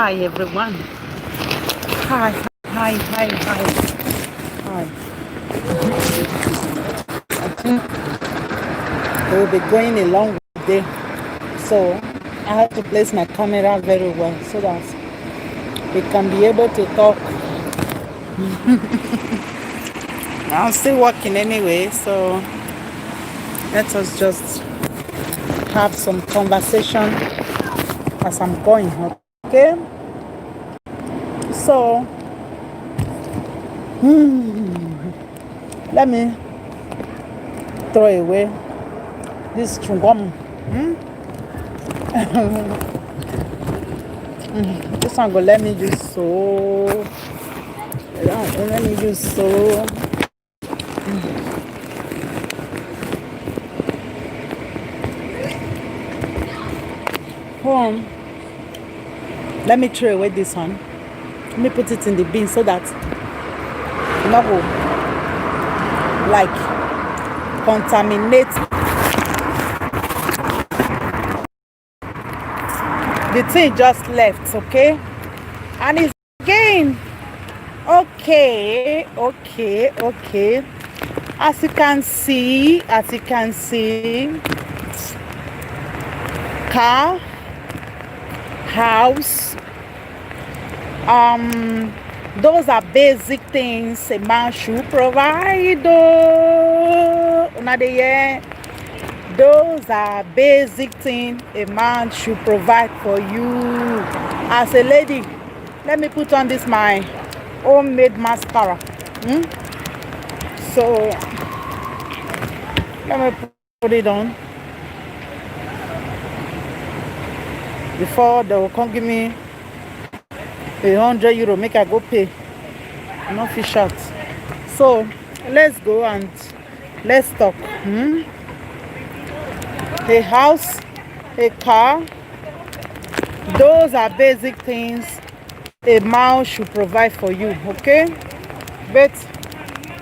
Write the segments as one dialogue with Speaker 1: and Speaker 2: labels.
Speaker 1: Hi everyone. Hi, hi, hi, hi, hi. I think we'll be going a long day, so I have to place my camera very well so that we can be able to talk. I'm still working anyway, so let us just have some conversation as I'm going. Okay, so let me throw away this chewing. This one go let me use so. Let me use so. Hold on. Let me throw away this one. Let me put it in the bin so that no go like contaminate. The thing just left, okay? And it's again. Okay. As you can see, car, house, those are basic things a man should provide. Those are basic things a man should provide for you. As a lady, let me put on this my homemade mascara. So let me put it on before they will come give me €100 make I go pay. No fish out. So let's go and let's talk. A house, a car, those are basic things a man should provide for you, okay? But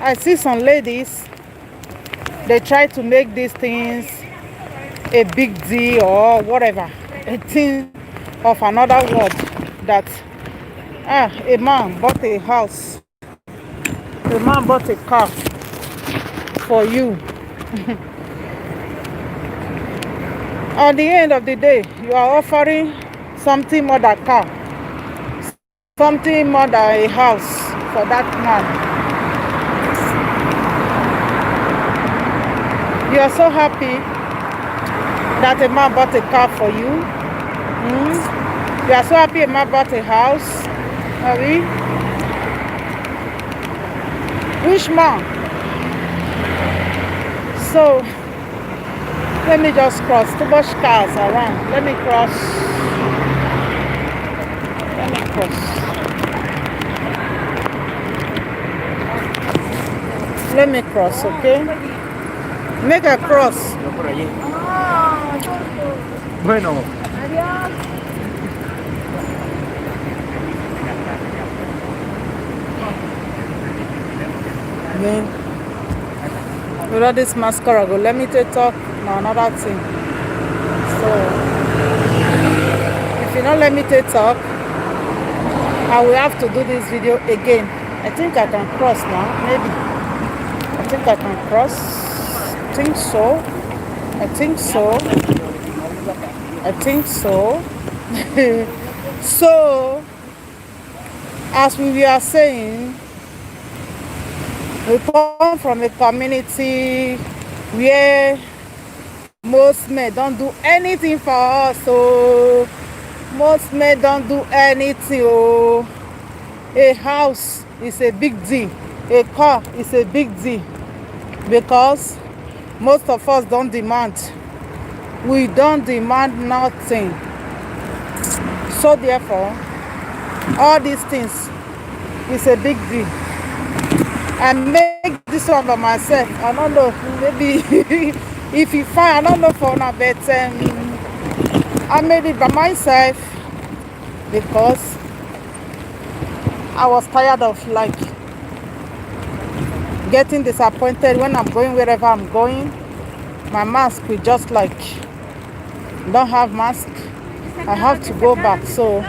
Speaker 1: I see some ladies, they try to make these things a big deal or whatever, a thing of another word, that a man bought a house, a man bought a car for you. At the end of the day, you are offering something more than car, something more than a house for that man. You are so happy that a man bought a car for you. You are so happy a man bought a house. Are we? Which man? So let me just cross. Too much cars around. Let me cross. Let me cross, okay? Make a cross.
Speaker 2: Yo por allí. Bueno.
Speaker 3: Adiós.
Speaker 1: Then without this mascara go let me talk now another thing. So if you don't let me talk, I will have to do this video again. I think I can cross now, maybe. I think I can cross. I think so. So as we were saying, we come from a community where most men don't do anything for us. So most men don't do anything. A house is a big deal. A car is a big deal because most of us don't demand. We don't demand nothing. So therefore, all these things is a big deal. I make this one by myself. I don't know, maybe if you find, I don't know for now, but I made it by myself because I was tired of like getting disappointed when I'm going wherever I'm going. My mask will just like don't have mask. I have to go back. So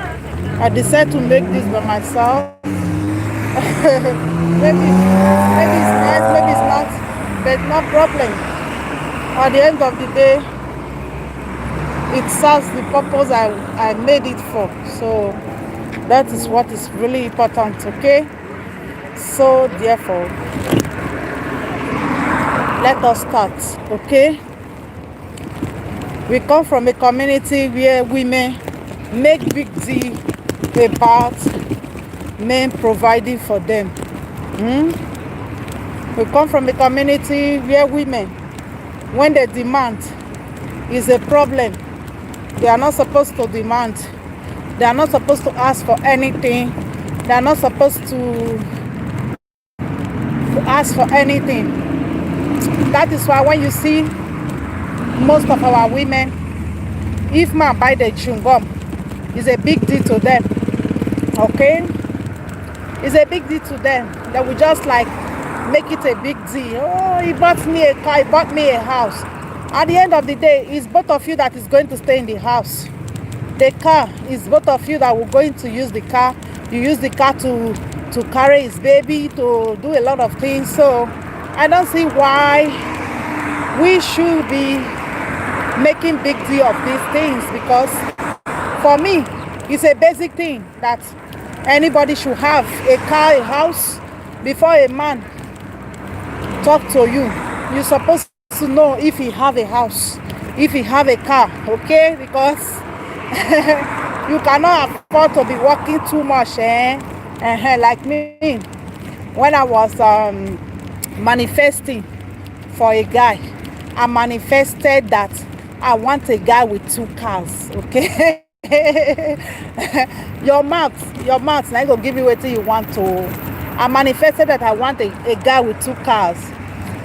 Speaker 1: I decided to make this by myself. Maybe it's nice, maybe it's not, but no problem. At the end of the day, it serves the purpose I made it for. So that is what is really important, okay? So therefore, let us start, okay? We come from a community where women make big deal about men providing for them. We come from a community where women, when they demand, is a problem. They are not supposed to demand. They are not supposed to ask for anything. They are not supposed to ask for anything. That is why when you see most of our women, if man buy the chewing gum, it's a big deal to them. Okay? It's a big deal to them. They will just like make it a big deal. Oh, he bought me a car, he bought me a house. At the end of the day, it's both of you that is going to stay in the house. The car is both of you that will going to use the car. You use the car to carry his baby, to do a lot of things. So I don't see why we should be making big deal of these things, because for me, it's a basic thing that anybody should have a car, a house. Before a man talk to you, you're supposed to know if he have a house, if he have a car, okay? Because you cannot afford to be working too much, like me. When I was manifesting for a guy, I manifested that I want a guy with 2 cars, okay? your mouth now go give you what you want to. I manifested that I want a guy with 2 cars,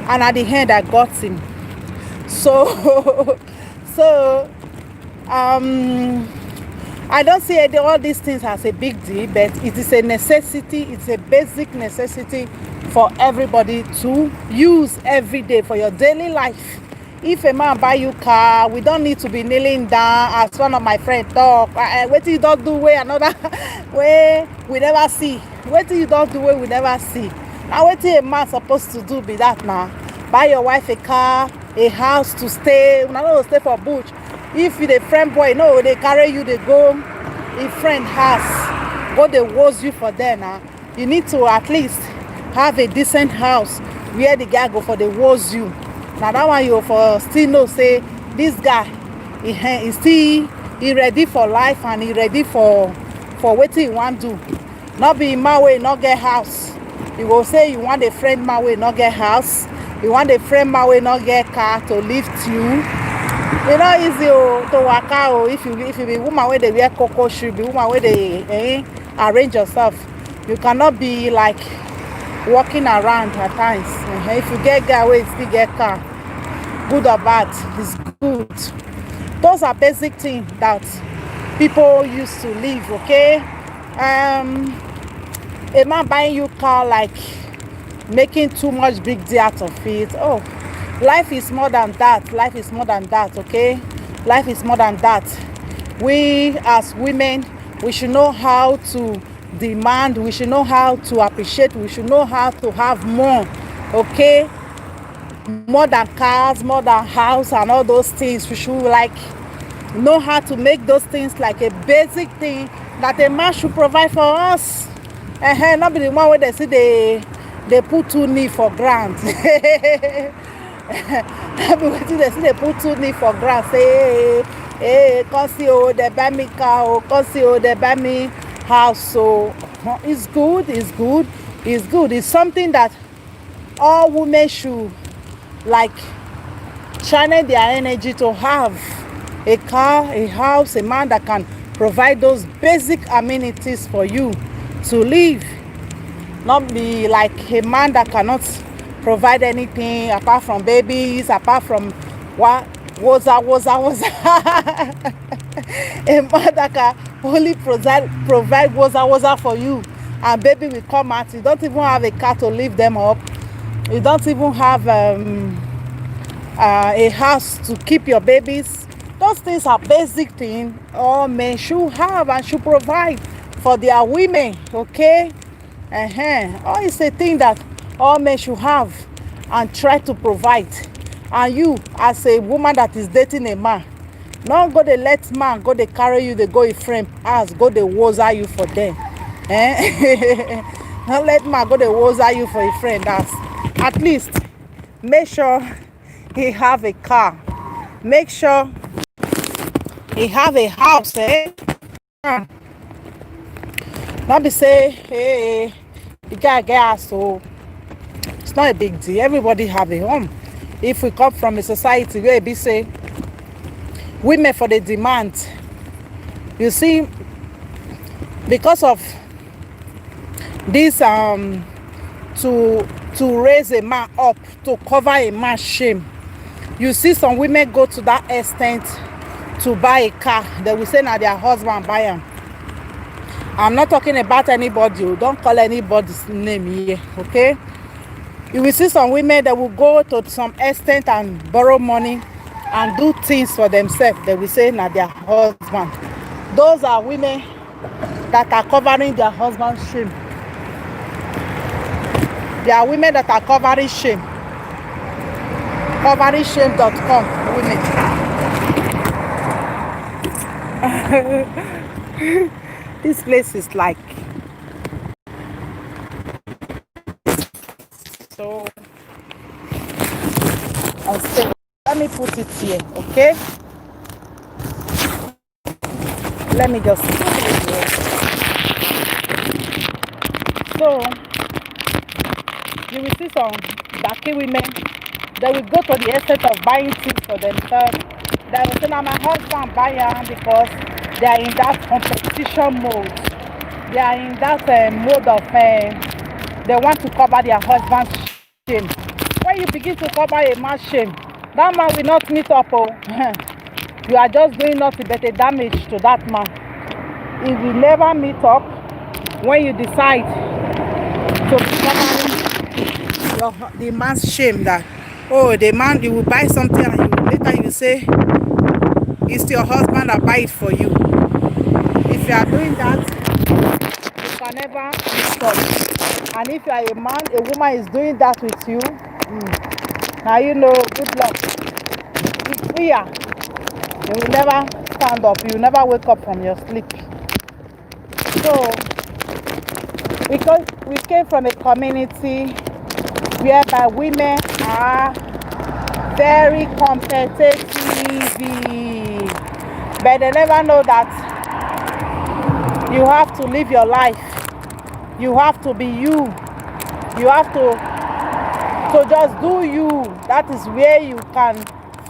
Speaker 1: and at the end I got him. So I don't see all these things as a big deal, but it is a necessity. It's a basic necessity for everybody to use every day for your daily life. If a man buy you car, we don't need to be kneeling down as one of my friends talk. What you don't do way another way we never see. What you don't do way we never see. Now what a man supposed to do be that now? Buy your wife a car, a house to stay. Una no stay for bush. If you the friend boy, no, they carry you, they go. A friend house, go they woes you for them now. You need to at least have a decent house where the guy go for the woes you. Now that one you for still know say this guy he still he ready for life, and he ready for what he want to do. Not be my way, not get house. You go say you want a friend my way, not get house. You want a friend my way, not get car to lift you. You know easy to work out. If you be woman where they wear cocoa shoe, be woman where they arrange yourself. You cannot be like walking around at times. If you get guy where you still get car, good or bad, it's good. Those are basic things that people used to live, okay? A man buying you car, like making too much big deal out of it. Oh, life is more than that. Life is more than that, okay? Life is more than that. We as women, we should know how to demand, we should know how to appreciate, we should know how to have more, okay? More than cars, more than house and all those things. We should like know how to make those things like a basic thing that a man should provide for us. Not be the one where they see they put 2 knee for ground. They see they put 2 knee for ground. Say, hey, come see, oh, they buy me car, oh, come see, oh, they buy me house. So it's good, it's good, it's good. It's something that all women should like channel their energy to have a car, a house, a man that can provide those basic amenities for you to live. Not be like a man that cannot provide anything apart from babies, apart from what was a man that can only provide was for you, and baby will come out. You don't even have a car to lift them up. You don't even have a house to keep your babies. Those things are basic things all men should have and should provide. for their women, okay? All is a thing that all men should have and try to provide. And you, as a woman that is dating a man, not go dey let man go dey carry you, dey go a friend house, go dey woza you for them. Don't let man go dey woza you for a friend house. At least make sure he have a car. Make sure he have a house, Not be say, hey, the guy get house, so it's not a big deal. Everybody have a home. If we come from a society where be say women for the demand, you see, because of this to raise a man up, to cover a man's shame, you see some women go to that extent to buy a car. They will say now their husband buy them. I'm not talking about anybody. Don't call anybody's name here, okay? You will see some women that will go to some extent and borrow money and do things for themselves. They will say now their husband. Those are women that are covering their husband's shame. They are women that are covering shame. Coveringshame.com women. This place is like so unstable. Let me put it here, okay? Let me just put it here. So you will see some Baki women, they will go to the extent of buying things for themselves. They will say, now my husband buy them because they are in that competition mode. They are in that mode of they want to cover their husband's shame. When you begin to cover a man's shame, that man will not meet up. You are just doing nothing but a damage to that man. He will never meet up when you decide to cover the man's shame. That the man, you will buy something and later you say it's your husband that buy it for you. If you are doing that, you can never stop. And if you are a man, a woman is doing that with you, now you know, good luck. It's fear. You will never stand up. You will never wake up from your sleep. So, because we came from a community whereby women are very competitive, but they never know that you have to live your life. You have to be you. You have to just do you. That is where you can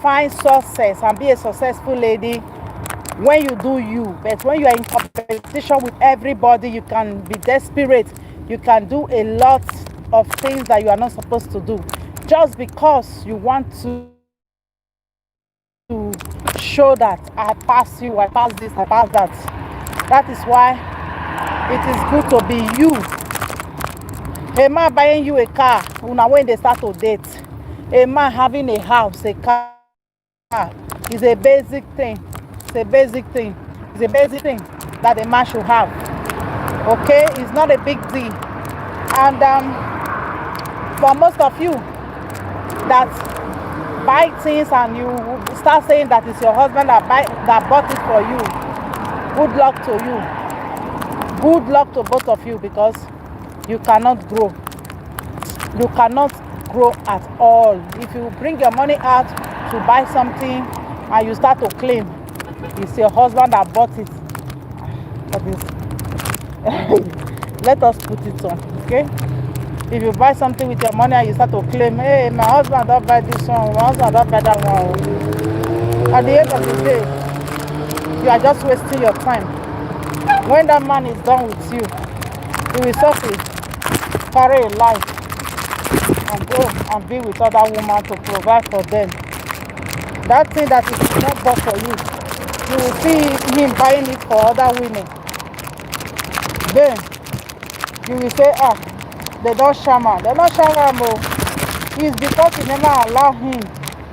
Speaker 1: find success and be a successful lady when you do you. But when you are in competition with everybody, you can be desperate. You can do a lot of things that you are not supposed to do just because you want to show that I pass you, I pass this, I pass that. That is why it is good to be you. A man buying you a car when they start to date, a man having a house, a car, is a basic thing. It's a basic thing. It's a basic thing that a man should have. Okay, it's not a big deal. And for most of you that buy things and you start saying that it's your husband that bought it for you, good luck to you. Good luck to both of you, because you cannot grow. You cannot grow at all. If you bring your money out to buy something and you start to claim it's your husband that bought it, let us put it on, okay? If you buy something with your money and you start to claim, hey, my husband don't buy this one, my husband don't buy that one. At the end of the day, you are just wasting your time. When that man is done with you, he will simply carry a life and go and be with other women to provide for them. That thing that is not bought for you, you will see him buying it for other women. Then you will say, they don't shama. They don't shama. It's because you never allow him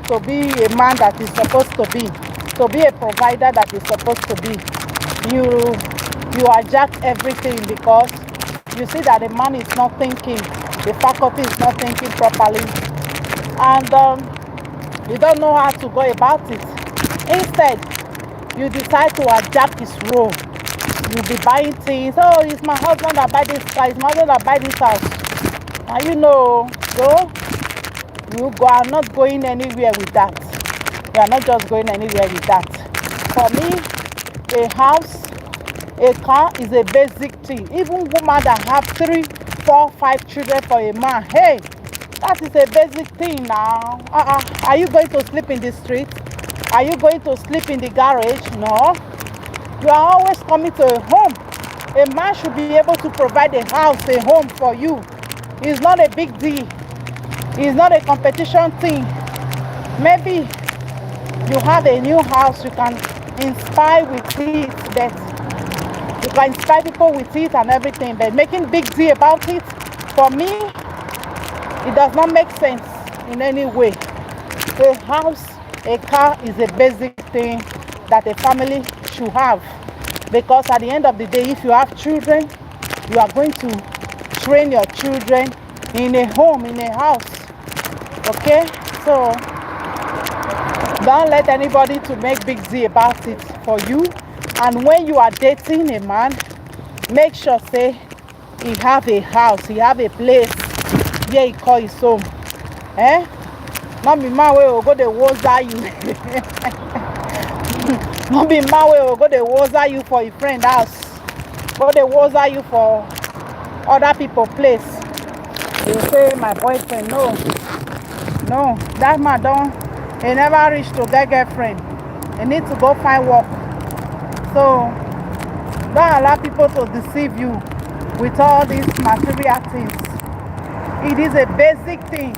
Speaker 1: to be a man that is supposed to be a provider that is supposed to be. You you hijack everything because you see that the man is not thinking, the faculty is not thinking properly, and you don't know how to go about it. Instead, you decide to hijack his role. You'll be buying things. Oh, it's my husband that buy this car, it's my husband that buy this house. And you know, so you are not going anywhere with that. You are not just going anywhere with that. For me, a house, a car is a basic thing. Even women that have 3, 4, 5 children for a man, hey, that is a basic thing now. Are you going to sleep in the street? Are you going to sleep in the garage? No. You are always coming to a home. A man should be able to provide a house, a home for you. It's not a big deal. It's not a competition thing. Maybe you have a new house, you can inspire with it, but you can inspire people with it and everything, but making big deal about it, for me, it does not make sense in any way. A house, a car is a basic thing that a family should have, because at the end of the day, if you have children, you are going to train your children in a home, in a house. Okay, so don't let anybody to make big deal about it for you. And when you are dating a man, make sure say he have a house, he have a place where he call his home. Not be man wey go dey woza you. Not be man wey go dey woza you for your friend house, go dey woza you for other people place. You say my boyfriend, no, that man he never reach to get girlfriend. He need to go find work. So don't allow people to deceive you with all these material things. It is a basic thing.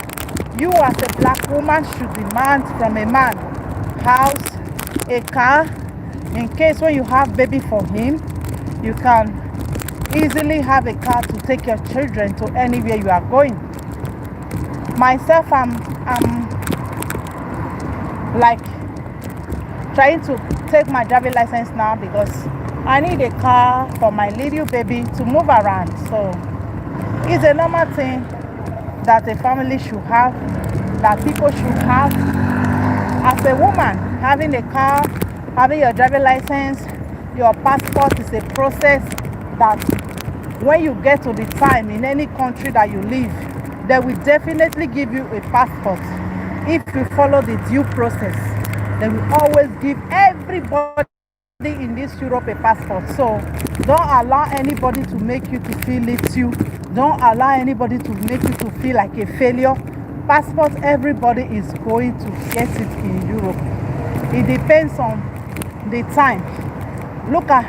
Speaker 1: You as a black woman should demand from a man house, a car. In case when you have baby for him, you can easily have a car to take your children to anywhere you are going. Myself, I'm like trying to take my driving license now because I need a car for my little baby to move around. So it's a normal thing that a family should have, that people should have. As a woman, having a car, having your driving license, your passport is a process that when you get to the time in any country that you live, they will definitely give you a passport. If you follow the due process, they will always give everybody in this Europe a passport. So don't allow anybody to make you to feel little. Don't allow anybody to make you to feel like a failure. Passport, everybody is going to get it in Europe. It depends on the time. Look at,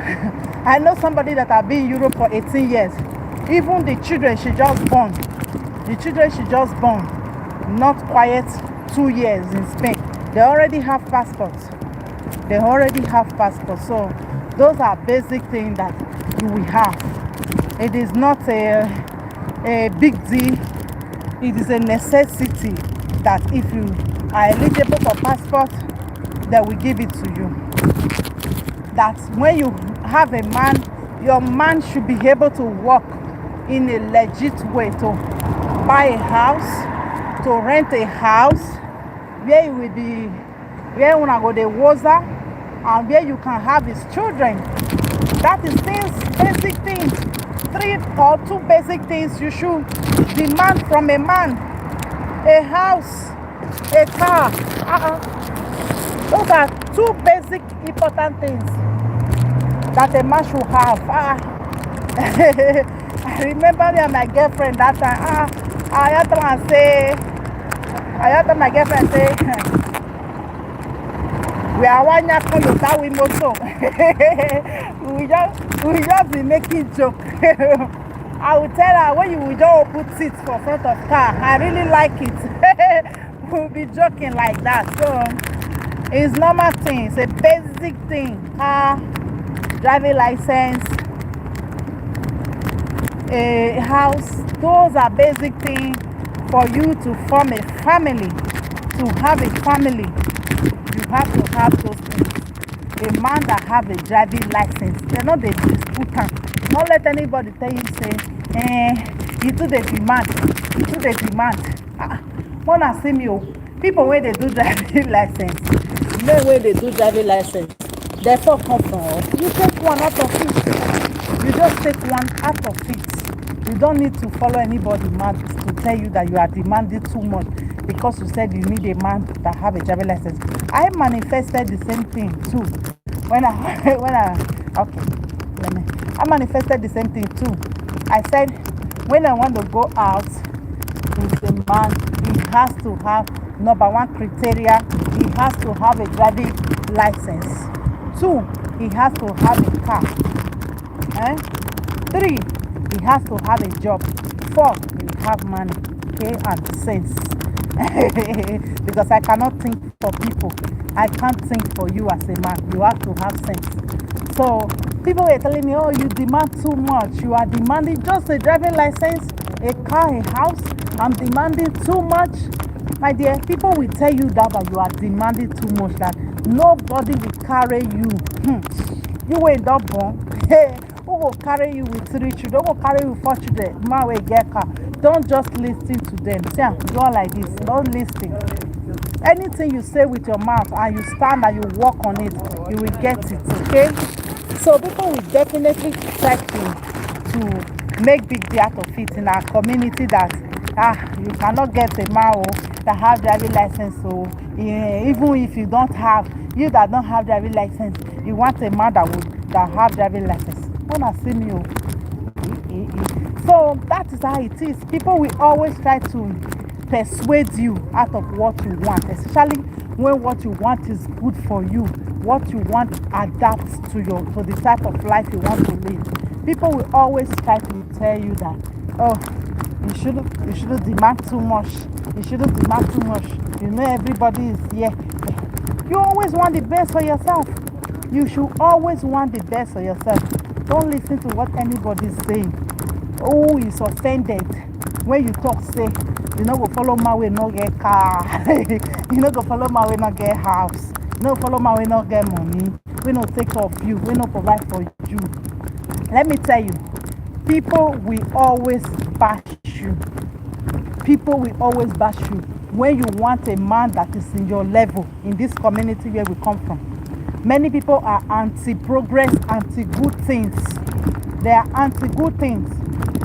Speaker 1: I know somebody that have been in Europe for 18 years. Even the children she just born, not quite 2 years in Spain, they already have passports. So those are basic things that you will have. It is not a big deal. It is a necessity that if you are eligible for passport, they will give it to you. That when you have a man, your man should be able to work in a legit way to buy a house, to rent a house, where you will be, where you go the water, and where you can have his children. That is things, basic things. 3 or 2 basic things you should demand from a man. A house, a car. Those are 2 basic important things that a man should have. I remember me and my girlfriend that time. I had to my girlfriend say, we are one year from the we moto. we just be making joke. I will tell her when you will just put seats for front of car. I really like it. We'll be joking like that. So it's normal thing. It's a basic thing. Car, driving license, a house. Those are basic things for you to form a family. To have a family, you have to have those things. a man that have a driving license, they no dey dispute am. No let anybody tell you say you too dey demand, you too dey demand. Una see me o, people wey dey do driving license, men wey dey do driving license, therefore come from us. You take one out of it. You just take one out of it. You don't need to follow anybody man to tell you that you are demanding too much because you said you need a man that have a driving license. I manifested the same thing too. I manifested the same thing too. I said when I want to go out with a man, he has to have number one criteria, he has to have a driving license. 2, he has to have a car. 3, he has to have a job. 4, he have money, okay, and sense. Because I cannot think for people. I can't think for you as a man. You have to have sense. So people were telling me, oh, you demand too much. You are demanding just a driving license, a car, a house. I'm demanding too much. My dear, people will tell you that you are demanding too much, that nobody will carry you. You ain't not born. Who will carry you with 3 children? Who will carry you with 4 children? Man will get car. Don't just listen to them. See, go like this. Don't listen. Anything you say with your mouth and you stand and you work on it, you will get it. Okay? So people will definitely try to make big deal out of it in our community that you cannot get a man that have driving license. So even if you don't have, you that don't have driving license, you want a man that have driving license. Wanna see me? So that is how it is. People will always try to persuade you out of what you want, especially when what you want is good for you. What you want adapts to the type of life you want to live. People will always try to tell you that, oh, you shouldn't demand too much. You shouldn't demand too much. You know everybody is here. You always want the best for yourself. You should always want the best for yourself. Don't listen to what anybody is saying. Oh, is offended when you talk, say, you know, go follow my way, no get car. You know, go follow my way, not get house. You know, follow my way, not get money. We don't take care of you. We don't provide for you. Let me tell you, people will always bash you. People will always bash you when you want a man that is in your level in this community where we come from. Many people are anti-progress, anti-good things. They are anti-good things.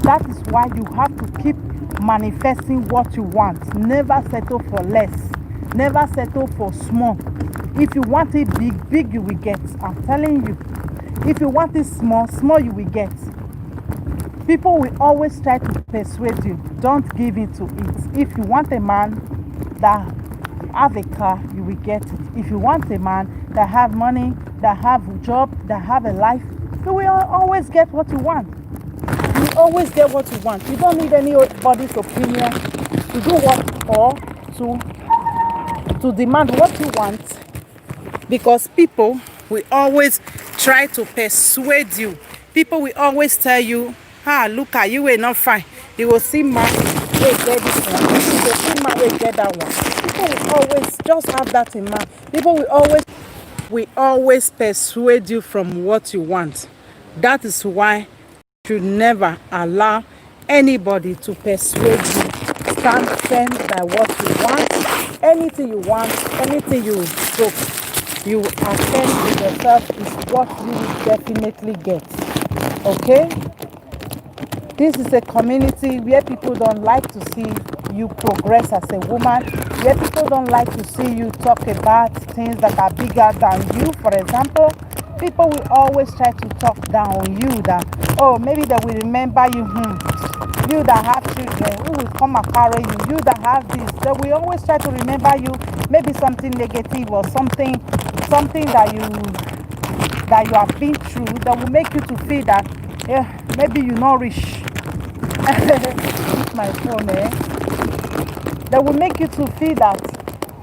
Speaker 1: That is why you have to keep manifesting what you want. Never settle for less. Never settle for small. If you want it big, big you will get. I'm telling you. If you want it small, small you will get. People will always try to persuade you. Don't give in to it. If you want a man that have a car, you will get it. If you want a man that have money, that have a job, that have a life, you will always get what you want. You always get what you want. You don't need anybody's opinion to do what or to demand what you want, because people will always try to persuade you. People will always tell you, look at you, we're not fine. You will see man, we get this one. You will see man, we get that one. People will always just have that in mind. People will always persuade you from what you want. That is why you should never allow anybody to persuade you. Stand firm by what you want. Anything you want, anything you attend with yourself is what you will definitely get. Okay? This is a community where people don't like to see you progress as a woman, where people don't like to see you talk about things that are bigger than you. For example, people will always try to talk down on you that, oh, maybe they will remember you, you that have children, who will come and carry you, you that have this. They will always try to remember you, maybe something negative or something that you have been through that will make you to feel that, maybe you're not rich. My phone, that will make you to feel that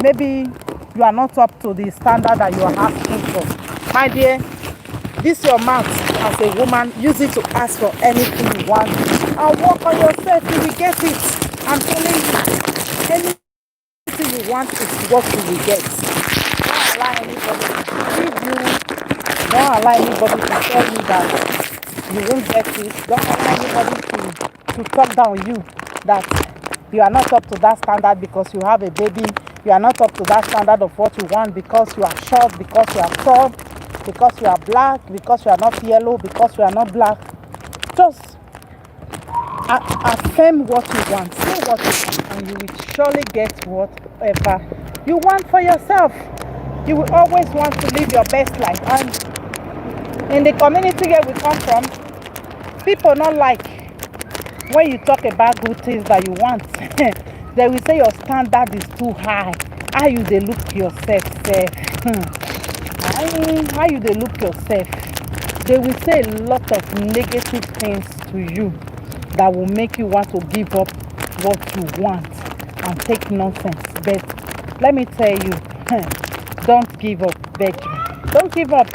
Speaker 1: maybe you are not up to the standard that you are asking for. My dear, this your mouth as a woman. Use it to ask for anything you want and work on yourself. You will get it. I'm telling you, anything you want is what you will get. Don't allow anybody to give you Don't allow anybody to tell you that you won't get it. Don't allow anybody to talk down you that you are not up to that standard because you have a baby. You are not up to that standard of what you want because you are short, because you are tall, because you are black, because you are not yellow, because you are not black. Just affirm what you want, say what you want, and you will surely get whatever you want for yourself. You will always want to live your best life. And in the community where we come from, people not like when you talk about good things that you want. They will say your standard is too high. How you they look yourself, sef? How you they look yourself? They will say a lot of negative things to you that will make you want to give up what you want and take nonsense. But let me tell you, don't give up, beg you. Don't give up.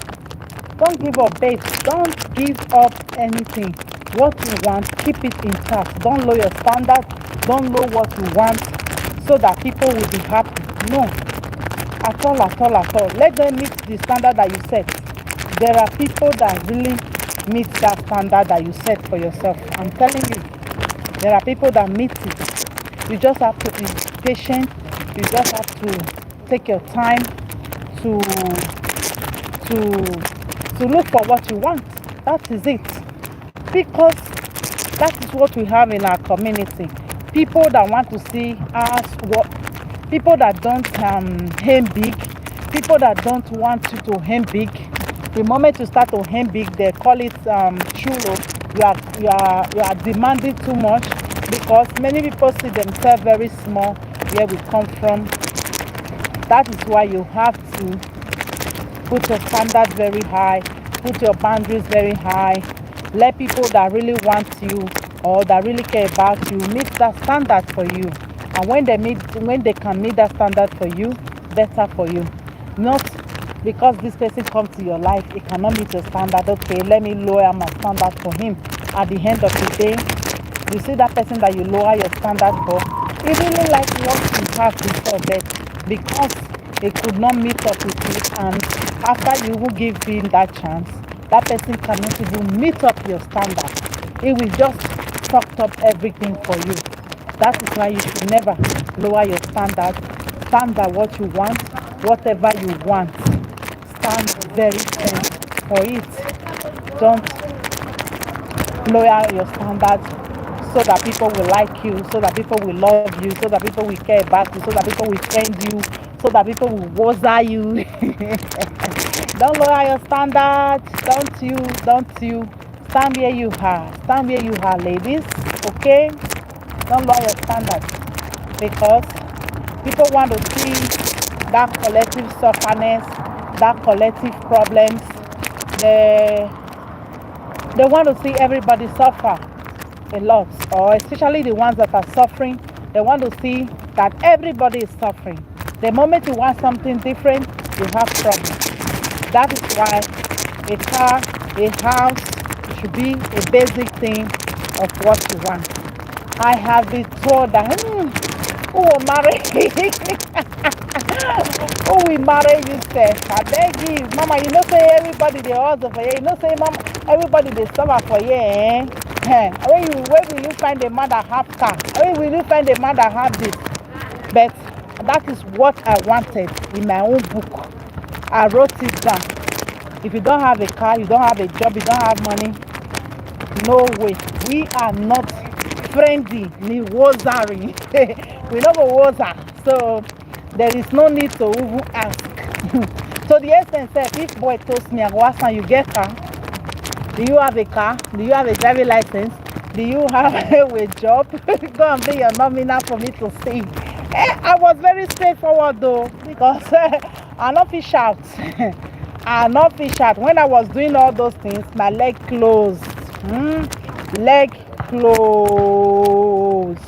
Speaker 1: Don't give up, babe. Don't give up anything. What you want, keep it intact. Don't lower your standard. Don't know what you want so that people will be happy. No. At all, at all, at all. Let them meet the standard that you set. There are people that really meet that standard that you set for yourself. I'm telling you, there are people that meet it. You just have to be patient. You just have to take your time to look for what you want. That is it. Because that is what we have in our community. People that want to see us, people that don't aim big, people that don't want you to aim big. The moment you start to aim big, they call it chulo. You are demanding too much because many people see themselves very small where we come from. That is why you have to put your standard very high, put your boundaries very high. Let people that really want you or that really care about you meet that standard for you. And when they can meet that standard for you, better for you. Not because this person comes to your life, it cannot meet your standard. Okay, let me lower my standard for him. At the end of the day, you see that person that you lower your standard for, he really like what you have before, but because it could not meet up with you, and after you will give him that chance, that person cannot even meet up your standard. It will just fuck up everything for you. That is why you should never lower your standard. Stand by what you want, whatever you want. Stand very firm for it. Don't lower your standards so that people will like you, so that people will love you, so that people will care about you, so that people will friend you, so that people will woza you. Don't lower your standards. Don't you. Stand where you are. Stand where you are, ladies. Okay? Don't lower your standards. Because people want to see that collective sufferness, that collective problems. They want to see everybody suffer a lot. Or especially the ones that are suffering. They want to see that everybody is suffering. The moment you want something different, you have problems. That is why a car, a house should be a basic thing of what you want. I have been told that who will marry who will marry you, sir? I beg you, mama, you know say everybody they hustle for you. You know say mama, everybody they suffer for you, eh? Where will you find a man that have car? Where will you find a man that have this? But that is what I wanted in my own book. I wrote it down. If you don't have a car, you don't have a job, you don't have money, no way. We are not friendly, ni wozari. We don't go woza. So there is no need to even ask. So the essence said, if boy told me, you get car? Do you have a car? Do you have a driving license? Do you have a job? Go and be your nominal for me to see. I was very straightforward though, because I not fish out. I not fish out. When I was doing all those things, my leg closed. Leg closed.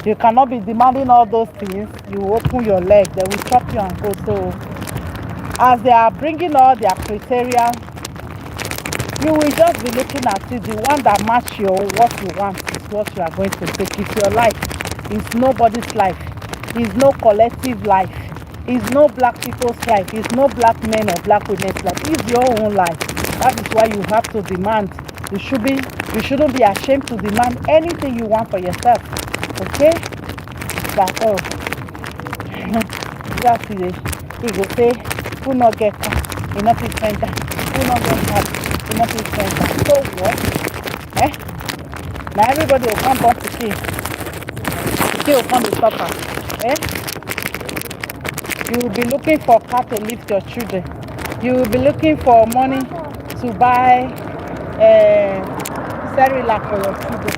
Speaker 1: You cannot be demanding all those things. You open your leg, they will chop you and go. So as they are bringing all their criteria, you will just be looking at it. The one that match your what you want is what you are going to take. It's your life. It's nobody's life. It's no collective life. It's no black people's life. It's no black men or black women's life. It's your own life. That is why you have to demand. You shouldn't be ashamed to demand anything you want for yourself. Okay? That's all. That's it. He go say, who not get car, enough is center. Who not get car, enough is center. So what? Eh? Now everybody will come back to see. They will come to stop her. Eh? You will be looking for car to lift your children. You will be looking for money to buy Cerelac for your children.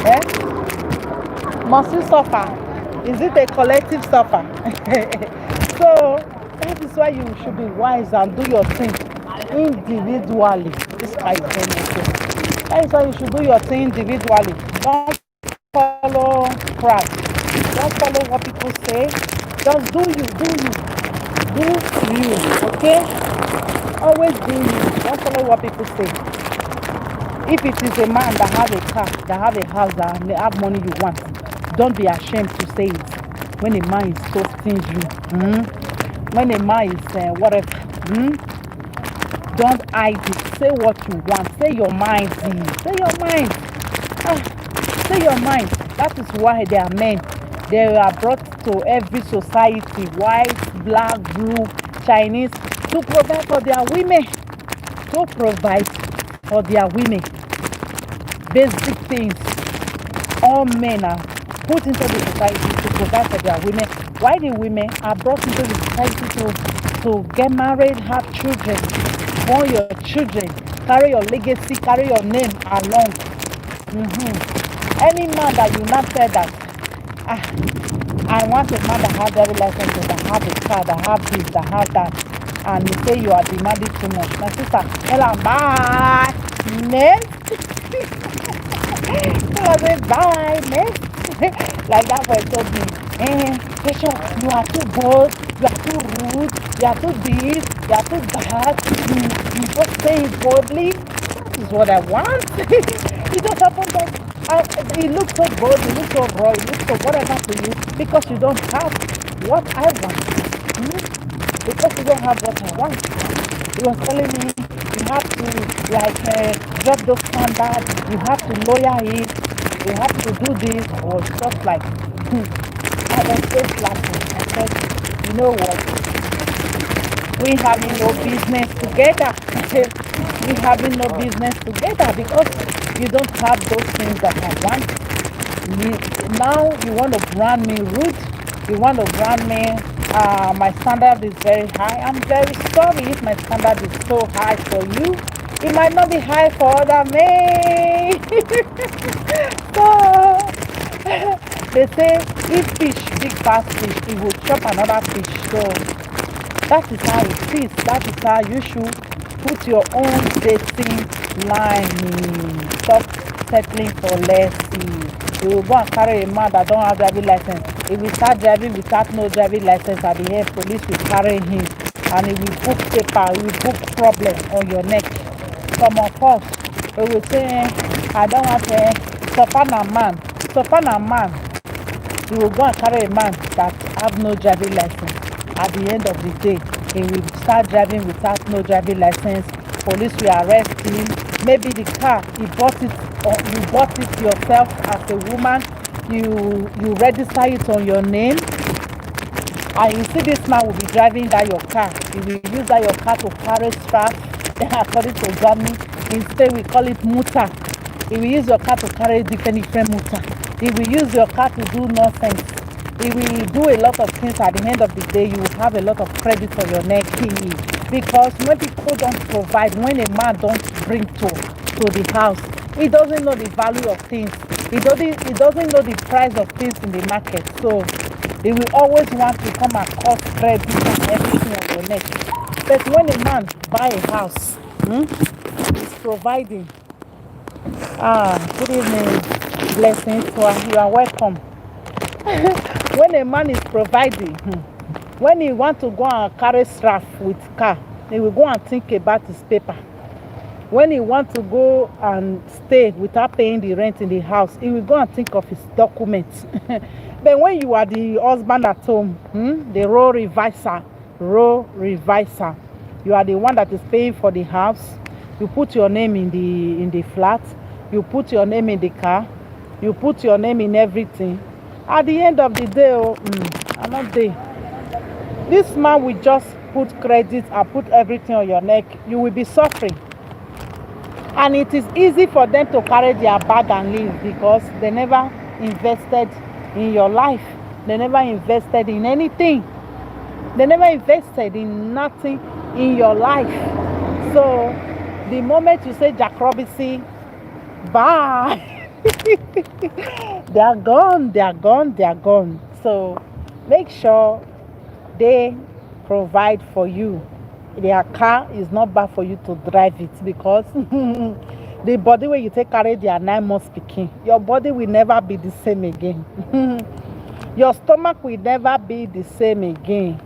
Speaker 1: Eh? Must you suffer? Is it a collective suffer? So that is why you should be wise and do your thing individually. This guy is very nice. That is why you should do your thing individually. Don't follow crowd. Don't follow what people say. Just do you. Do you. Okay? Always do you. Don't follow what people say. If it is a man that has a car, that have a house, that have money you want, don't be ashamed to say it. When a man is toasting you, when a man is whatever, don't hide it. Say what you want. Say your mind. Say your mind. Say your mind. That is why they are men. They are brought to every society, white, black, blue, Chinese, to provide for their women. To provide for their women. Basic things. All men are put into the society to provide for their women. Why the women are brought into the society to get married, have children, born your children, carry your legacy, carry your name along. Any man that you not say that, I want a man that has every license, that have a car, that have this, that have that, and you say you are demanding too much. My sister, tell her bye, next. Tell her bye, next. Like that boy told me, Rachel, you are too bold, you are too rude, you are too this, you are too bad, you just say it boldly. This is what I want. It just happened that he looks so bold, he looks so raw, he looks so whatever to you because you don't have what I want. Because you don't have what I want. He was telling me you have to drop those standards, you have to lower it, you have to do this or stuff like I was just laughing. I said, you know what? We having no business together. We having no business together because you don't have those things that I want. Now you want to brand me rude. You want to brand me my standard is very high. I'm very sorry if my standard is so high for you. It might not be high for other men. So they say if fish big fast fish, it will chop another fish. So that is how it is. That is how you should put your own dating line. Stop settling for less. You will go and carry a man that don't have driving license. If we start driving without no driving license at the end, police will carry him and he will book paper, he will book problem on your neck. Some of us, we will say, I don't want to suffer a man. You will go and carry a man that have no driving license. At the end of the day, he will start driving without no driving license. Police will arrest him. Maybe the car, you bought it yourself as a woman. You register it on your name. And you see this man will be driving that your car. He will use that your car to carry straps. Then according to Germany, instead we call it muta. He will use your car to carry different muta. He will use your car to do nonsense. He will do a lot of things. At the end of the day, you will have a lot of credit on your neck. Because when people don't provide, when a man don't bring to the house, he doesn't know the value of things. He doesn't know the price of things in the market. So he will always want to come and cost credit and everything on your neck. But when a man buy a house, he's providing. Good evening, blessings. You are welcome. When a man is providing, when he want to go and carry strap with car, he will go and think about his paper. When he want to go and stay without paying the rent in the house, he will go and think of his documents. But when you are the husband at home, the role reviser, you are the one that is paying for the house. You put your name in the flat. You put your name in the car. You put your name in everything. At the end of the day, I'm not there. This man will just put credit and put everything on your neck. You will be suffering. And it is easy for them to carry their bag and leave because they never invested in your life. They never invested in anything. They never invested in nothing in your life. So the moment you say Jack Robinson, bye, they are gone, they are gone, they are gone. So make sure they provide for you. Their car is not bad for you to drive it because the body when you take carry their 9 months pikin, your body will never be the same again. Your stomach will never be the same again.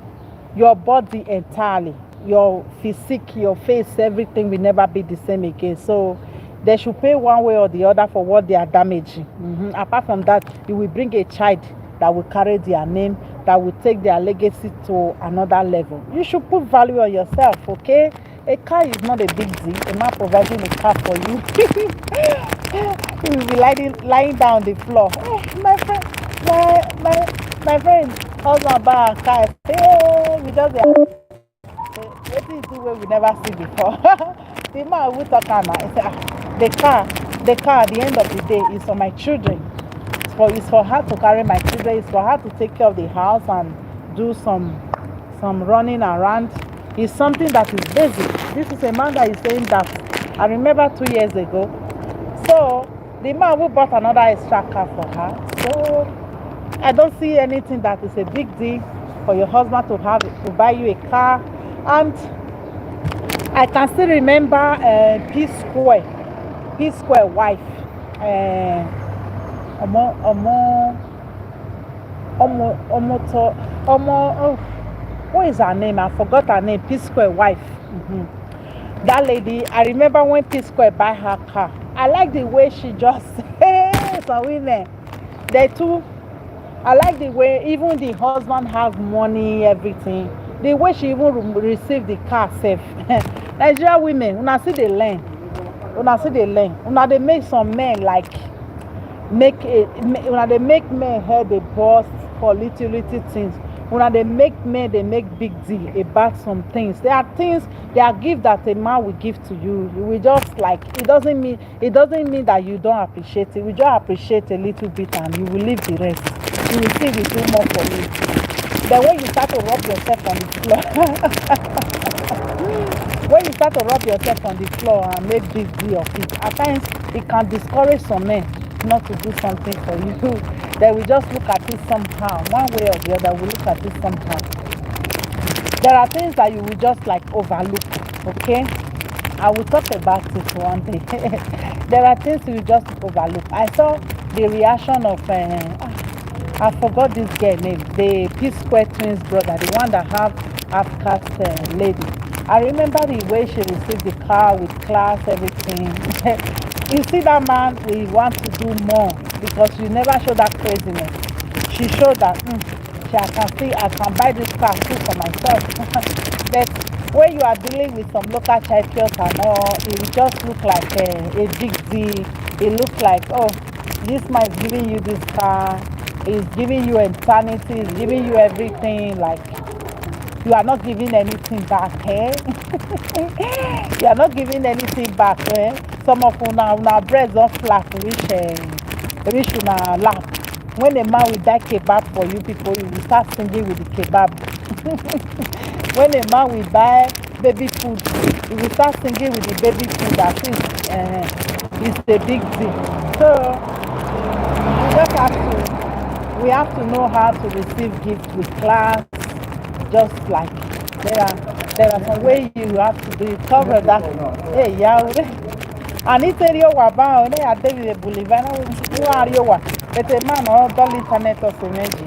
Speaker 1: Your body entirely, your physique, your face, everything will never be the same again. So they should pay one way or the other for what they are damaging. Apart from that, you will bring a child that will carry their name, that will take their legacy to another level. You should put value on yourself, okay? A car is not a big deal. A man providing a car for you. You will be lying down on the floor. Hey, my friend, my friend, husband buy a car. Hey, we just what is the way we never see before? The man will talk now. He say, the car at the end of the day is for my children. It's for her to carry my children. It's for her to take care of the house and do some running around. It's something that is basic. This is a man that is saying that. I remember 2 years ago. So the man who bought another extra car for her. So I don't see anything that is a big deal for your husband to buy you a car. And I can still remember P Square wife. What is her name? I forgot her name. P Square wife. That lady, I remember when P Square buy her car. I like the way she just some women. They too. I like the way even the husband have money, everything. The way she even received the car safe. Nigerian women, una see they learn. Una they make some men like when they make men head the boss for little things. When they make men, they make big deal about some things. There are things, there are gifts that a man will give to you. You will just like it doesn't mean that you don't appreciate it. We just appreciate a little bit and you will leave the rest. You will see we do more for you. Then when you start to rub yourself on the floor, when you start to rub yourself on the floor and make big deal of it, at times it can discourage some men not to do something for you. They will just look at it somehow, one way or the other. We look at it somehow. There are things that you will just like overlook. Okay, I will talk about it one day. There are things you will just overlook. I saw the reaction of I forgot this girl name, the P Square twins brother, the one that have half-caste lady. I remember the way she received the car with class, everything. You see that man, we want to do more because you never show that craziness. She showed that I can buy this car too for myself. But when you are dealing with some local champions and all, it will just look like a big deal. It looks like, oh, this man is giving you this car, is giving you eternity, is giving you everything, like you are not giving anything back, eh? You are not giving anything back, eh? Some of una breads don't flat reach una lap. When a man will buy kebab for you people, you will start singing with the kebab. When a man will buy baby food, you will start singing with the baby food. That is, it's a big deal. So we have to know how to receive gifts with class. Just like there are some ways you have to do it. Cover that. Hey, yeah. And it's a real wabao. They are David Boulevard. You are your it's a man or dolly internet of energy.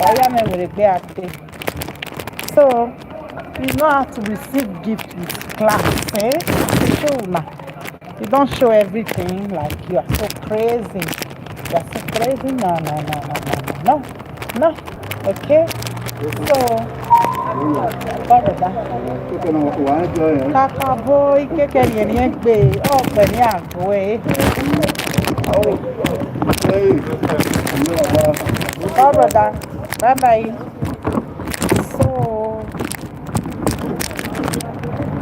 Speaker 1: I am a great. So you know how to receive gifts with class, eh? You show now. You don't show everything like you are so crazy. You are so crazy. No. No, no. Okay. So, Barbara. Kaka boy, keke yen be. Oh, benya boy. Oh, Barbara. Bye bye. So,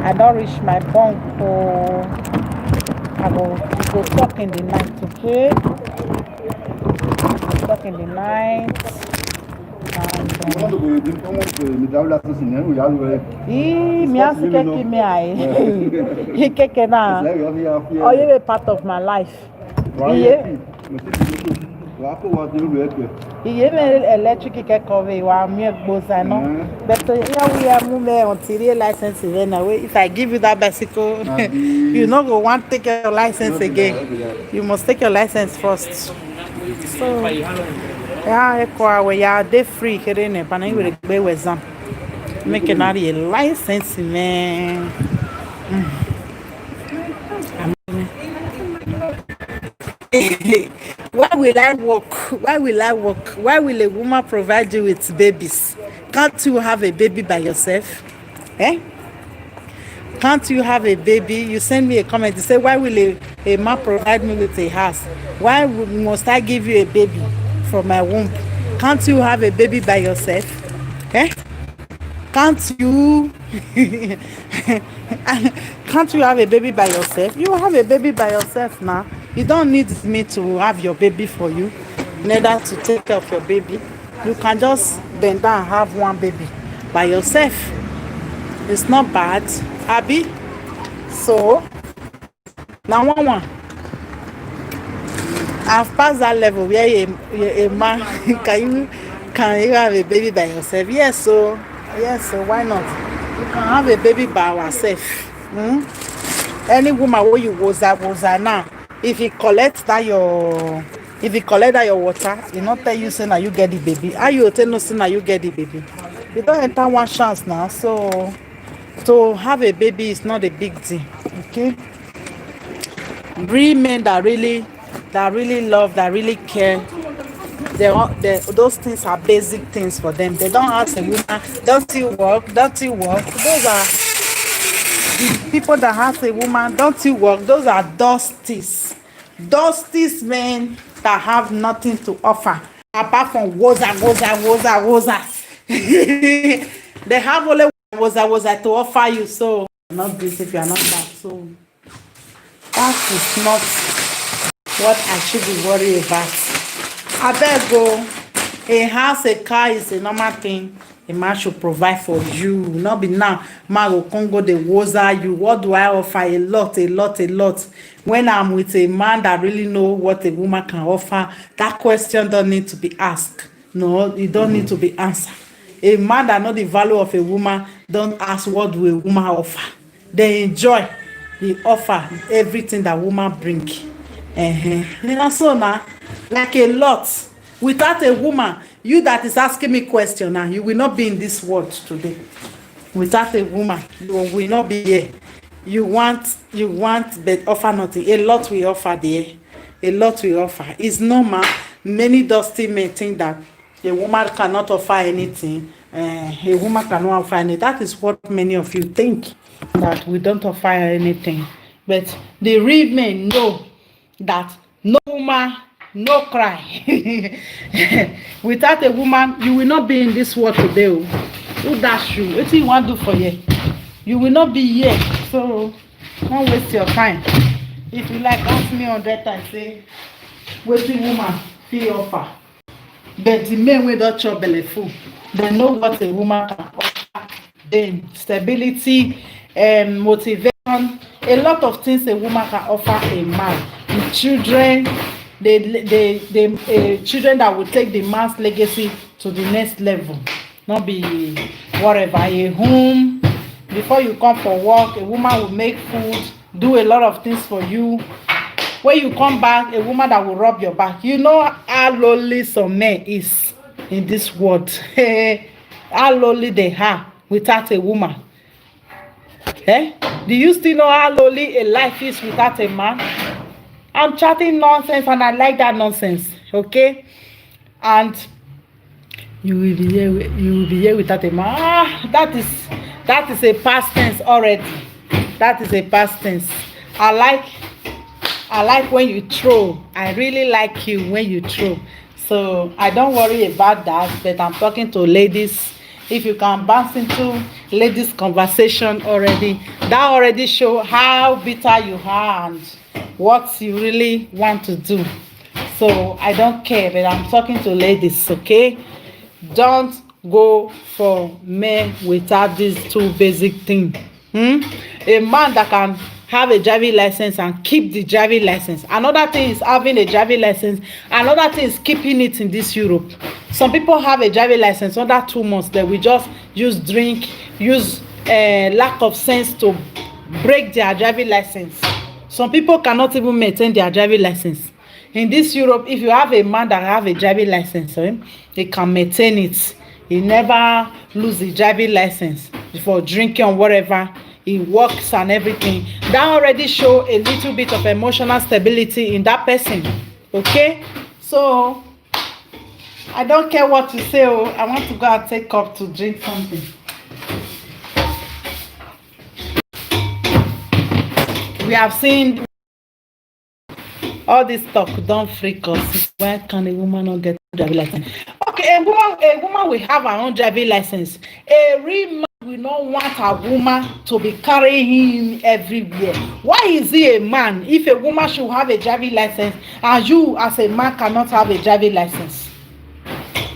Speaker 1: I don't reach my bunk. Oh, I go talk in the night. Okay. Talk in the night. Me ask keke me I keke na. Oh, you a part of my life. Yeah. Iye me electric keke wa mi egbosa no. But here we are move until your license is na way. If I give you that bicycle, you no go want take your license again. You must take your license first. So yeah, we are day free here but I will be with them. Making out a license, man. Why will I work? Why will I work? Why will a woman provide you with babies? Can't you have a baby by yourself? Eh? Can't you have a baby? You send me a comment. You say, why will a man provide me with a house? Why must I give you a baby from my womb? Can't you have a baby by yourself? Eh? Can't you? Can't you have a baby by yourself? You have a baby by yourself now. You don't need me to have your baby for you, neither to take care of your baby. You can just bend down and have one baby by yourself. It's not bad, Abby. So now one. I've passed that level where a man can you have a baby by yourself? Yes, so why not? You can have a baby by ourselves. Any woman where you was now, if you collect that your water, you not tell you say now you get the baby. How you tell no say now you get the baby? You don't enter one chance now. So to have a baby is not a big deal. Okay. Real men that really love, that really care, those things are basic things for them. They don't ask a woman, don't you work? Those are the people that ask a woman, don't you work? Those are dusties men that have nothing to offer apart from woza. They have only woza to offer you. So not this if you are not that. So that is not what I should be worried about. I beg go. A house, a car is a normal thing. A man should provide for you. Not be now. Man will come go the woza you. What do I offer? A lot. When I'm with a man that really know what a woman can offer, that question don't need to be asked. No, it don't need to be answered. A man that know the value of a woman don't ask what do a woman offer. They enjoy the offer, everything that woman bring. You know, so now, like a lot. Without a woman, you that is asking me question now, you will not be in this world today. Without a woman, you will not be here. You want, but offer nothing. A lot we offer there. A lot we offer. It's normal. Many dusty men think that a woman cannot offer anything. A woman cannot offer anything. That is what many of you think, that we don't offer anything. But the real men know that no woman, no cry. Without a woman, you will not be in this world today. Who dash you? What do you want to do for you? You will not be here. So don't waste your time. If you like, ask me 100 times, say, wetin woman fit offer. But the men wey don chop belle full, they know what a woman can offer. Then stability, motivation, a lot of things a woman can offer a man. The children, children that will take the man's legacy to the next level. Not be whatever. A home, before you come for work, a woman will make food, do a lot of things for you. When you come back, a woman that will rub your back. You know how lonely some men is in this world. How lonely they are without a woman. Do you still know how lonely a life is without a man? I'm chatting nonsense and I like that nonsense. Okay? And You will be here. You will be here without a man. Ah, that is a past tense already. That is a past tense. I like when you throw. I really like you when you throw. So I don't worry about that. But I'm talking to ladies. If you can bounce into ladies' conversation already, that already show how bitter you are and what you really want to do. So I don't care, but I'm talking to ladies, okay? Don't go for men without these two basic things. A man that can have a driving license and keep the driving license. Another thing is having a driving license. Another thing is keeping it in this Europe. Some people have a driving license under 2 months. They will just use drink, use lack of sense to break their driving license. Some people cannot even maintain their driving license. In this Europe, if you have a man that have a driving license, he can maintain it. He never lose the driving license for drinking or whatever. He works and everything. That already show a little bit of emotional stability in that person. Okay? So, I don't care what you say. Oh, I want to go and take up to drink something. We have seen all this talk. Don't freak us. Why can a woman not get a driving license? Okay, a woman will have her own driving license. A real man will not want a woman to be carrying him everywhere. Why is he a man if a woman should have a driving license and you as a man cannot have a driving license?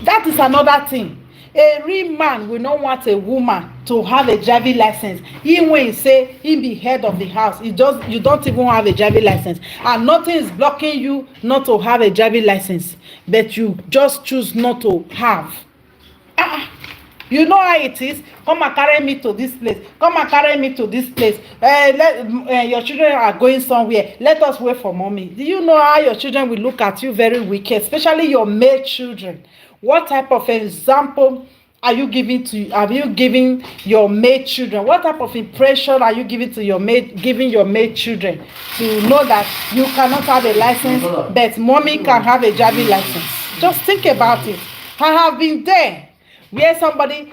Speaker 1: That is another thing. A real man will not want a woman to have a driving license. Even when he say he be head of the house, you don't even have a driving license, and nothing is blocking you not to have a driving license, but you just choose not to have. You know how it is. Come and carry me to this place. Come and carry me to this place. Your children are going somewhere. Let us wait for mommy. Do you know how your children will look at you very wicked, especially your male children? What type of example are you giving your male children? What type of impression are you giving your male children to know that you cannot have a license, but mommy can have a driving license? Just think about it. I have been there where somebody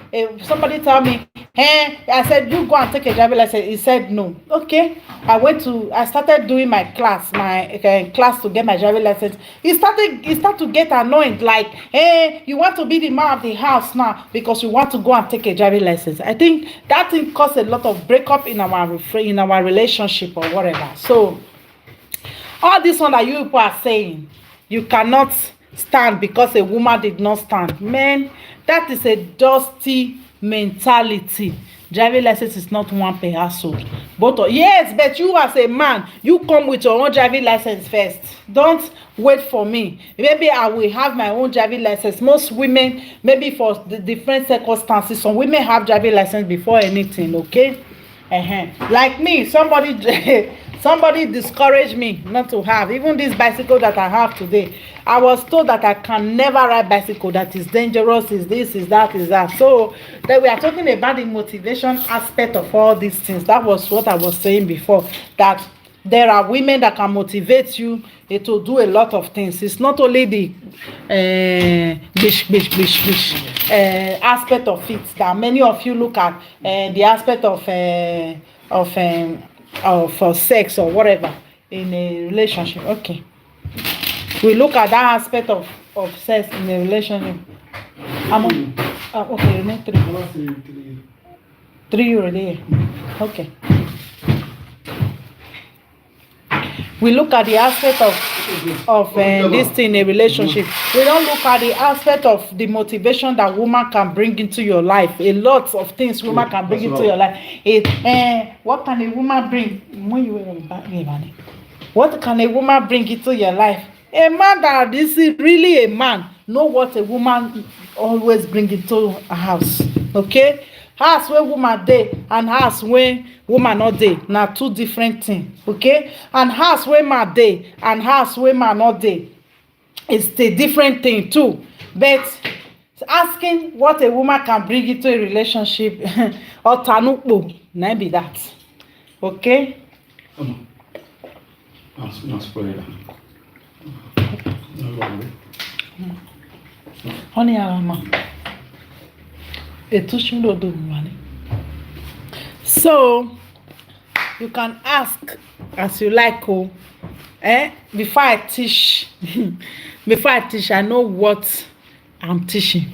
Speaker 1: tell me, I said, you go and take a driving license. He said no. Okay, I started doing my class to get my driving license. He started to get annoyed, like, you want to be the man of the house now because you want to go and take a driving license. I think that thing caused a lot of breakup in our relationship or whatever. So all this one that you people are saying, you cannot stand because a woman did not stand. Man, that is a dusty mentality. Driving license is not one per household. Yes, but you as a man, you come with your own driving license first. Don't wait for me. Maybe I will have my own driving license. Most women, maybe for the different circumstances, some women have driving license before anything, okay? Like me, somebody discouraged me not to have even this bicycle that I have today. I was told that I can never ride bicycle, that is dangerous, is this, is that, is that. So that we are talking about the motivation aspect of all these things. That was what I was saying before, that there are women that can motivate you to do a lot of things. It's not only the aspect of it that many of you look at, the aspect of sex or whatever in a relationship. Okay, we look at that aspect of sex in a relationship. Okay, you need 3. 3 already. Okay. We look at the aspect of this thing in a relationship. We don't look at the aspect of the motivation that woman can bring into your life. A lot of things woman can bring into your life. What can a woman bring? What can a woman bring into your life? A man that is really a man know what a woman always bring into a house. Okay? House where woman dey and house where woman not dey na 2 different things. Okay? And house where man dey and house where man not dey is a different thing too. But asking what a woman can bring into a relationship or tanukbo, na be that. Okay? Honey, mama. So you can ask as you like, oh, before I teach, I know what I'm teaching.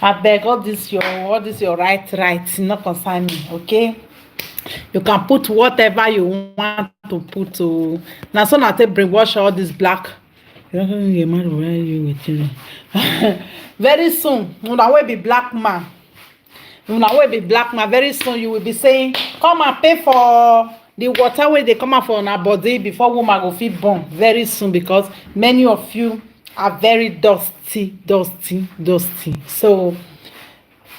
Speaker 1: I beg all this your right, not concern me, okay? You can put whatever you want to put. Oh, now so now take brainwash all this black. Very soon, una will be black man. Very soon you will be saying, come and pay for the water where they come out for our body before woman go fit born. Very soon, because many of you are very dusty. So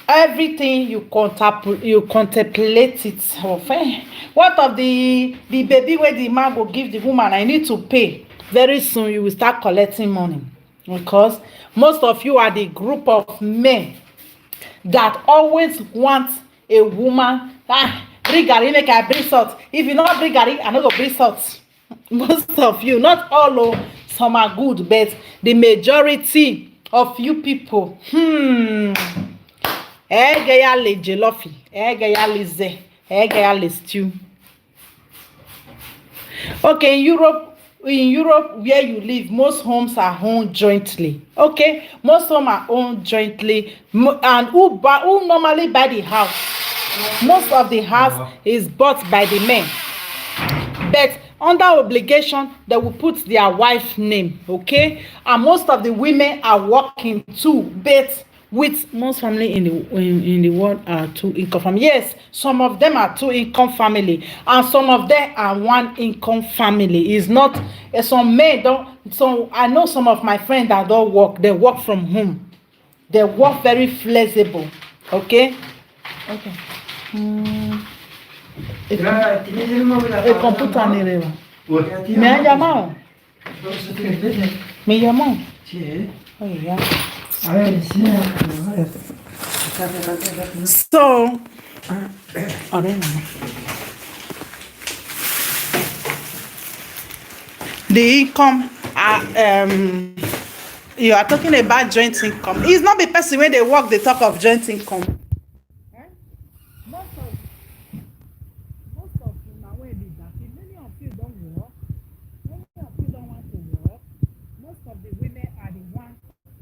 Speaker 1: everything you contemplate it. What of the baby where the man will give the woman? I need to pay. Very soon you will start collecting money, because most of you are the group of men that always want a woman. Bring garri make I bring salt. If you not bring garri, I no go bring salt. Most of you, not all, oh, some are good, but the majority of you people, egeya le jollofi, egeya le ze, egeya le stew. Okay, in Europe where you live, most homes are owned jointly. Okay, most homes are owned jointly, and who normally buy the house? Most of the house is bought by the men, but under obligation they will put their wife name. Okay, and most of the women are working too, but with most family in the world are two income family. Yes, some of them are two income family, and some of them are one income family. Is not some men don't. So I know some of my friends that don't work, they work from home, they work very flexible. Okay. Computer nere me llamó. Oye, ya. So, the income, you are talking about joint income. It's not the person when they work, they talk of joint income. Most of you now where be that. If many of you don't work, many of you don't want to work. Most of the women are the ones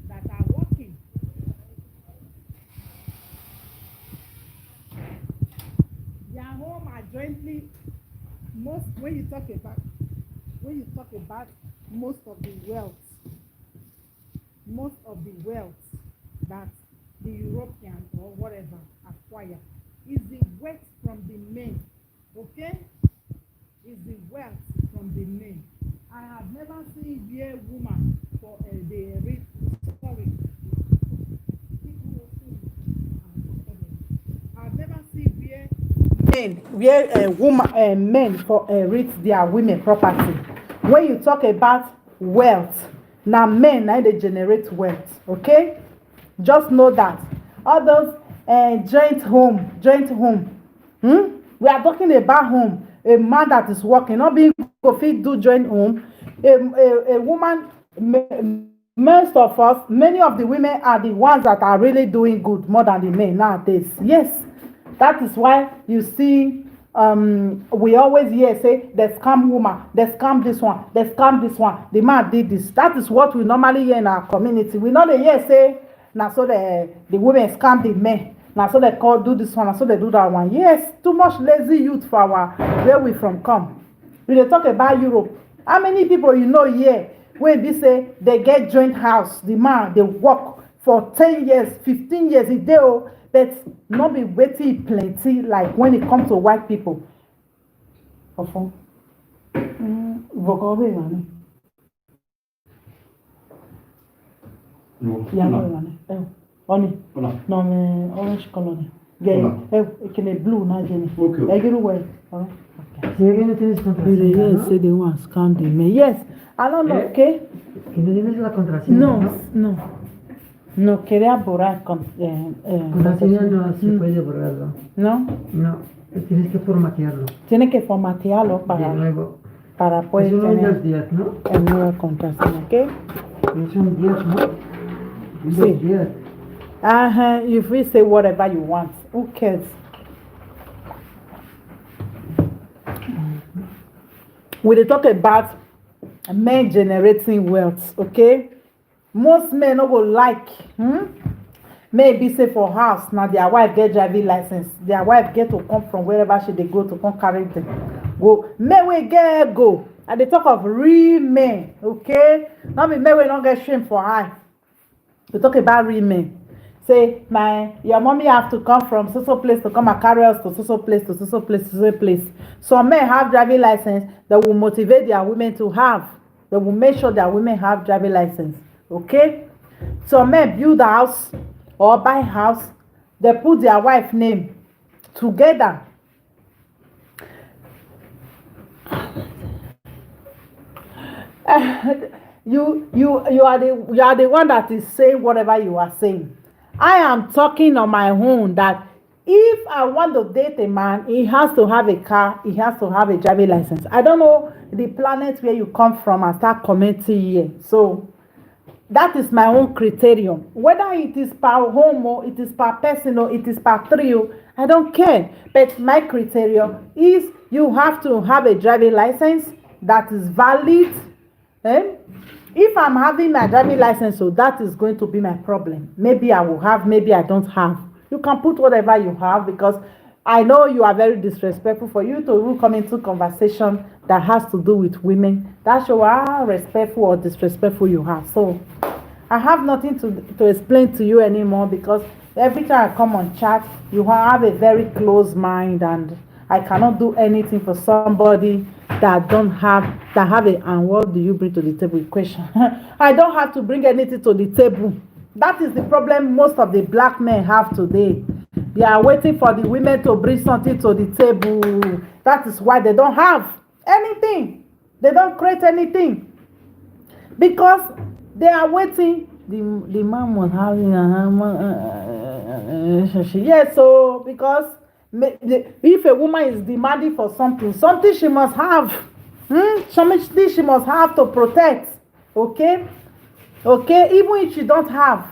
Speaker 1: that are working. Their home are jointly. Most when you talk about most of the wealth that the Europeans or whatever acquire is the wealth from the men. Okay, is the wealth from the men. I have never seen a woman for the rich. Sorry. I've never seen men for rich their women property. When you talk about wealth, now men now they generate wealth. Okay, just know that others joint home. We are talking about home. A man that is working, not being go fit do joint home. A woman, most of us, many of the women are the ones that are really doing good more than the men nowadays. Yes, that is why you see we always hear say they scam woman, they scam this one, the man did this. That is what we normally hear in our community. We not hear say now so the women scam the men. Now so they call do this one, now so they do that one. Yes, too much lazy youth for our where we from come. We dey talk about Europe. How many people you know here wey be say they get joint house? The man they work for 10 years, 15 years a day, but not be wetin plenty like when it comes to white people. Oni. No, me orange color. Yeah, can blue na Jenny. I get away. Yes, say they want scam the me. Yes, I don't know. Okay. No, quería borrar
Speaker 2: contraseña no se puede borrarlo.
Speaker 1: No,
Speaker 2: tienes que formatearlo.
Speaker 1: Tiene que formatearlo para poder
Speaker 2: tener
Speaker 1: el nuevo contraseña, ¿ok?
Speaker 2: Son 10, ¿no? But yes,
Speaker 1: You will say whatever you want. Who cares? We dey talk about men generating wealth, okay? Most men no go like, maybe say for house now their wife get driving license, their wife get to come from wherever she dey go to come carry them go. Men wey get go, I dey talk of real men, okay? No be men wey no get shame for eye. We talk about real men. Say your mommy have to come from so place to come and carry us to so place to so place to so place. Some men have driving license that will motivate their women to have. They will make sure their women have driving license. Okay? Some men build a house or buy house. They put their wife name together. You are the one that is saying whatever you are saying. I am talking on my own that if I want to date a man, he has to have a car, he has to have a driving license. I don't know the planet where you come from and start commenting here. So that is my own criterion. Whether it is per homo, it is per person, or it is per trio, I don't care. But my criterion is you have to have a driving license that is valid. If I'm having my driving license, so that is going to be my problem. Maybe I will have, maybe I don't have. You can put whatever you have, because I know you are very disrespectful. For you to come into conversation that has to do with women, that shows how respectful or disrespectful you have. So I have nothing to explain to you anymore, because every time I come on chat, you have a very close mind, and I cannot do anything for somebody that have it. And what do you bring to the table? Question. I don't have to bring anything to the table. That is the problem most of the black men have today. They are waiting for the women to bring something to the table. That is why they don't have anything. They don't create anything, because they are waiting. The man was having yes. So because if a woman is demanding for something she must have. Something she must have to protect. Okay, even if she don't have,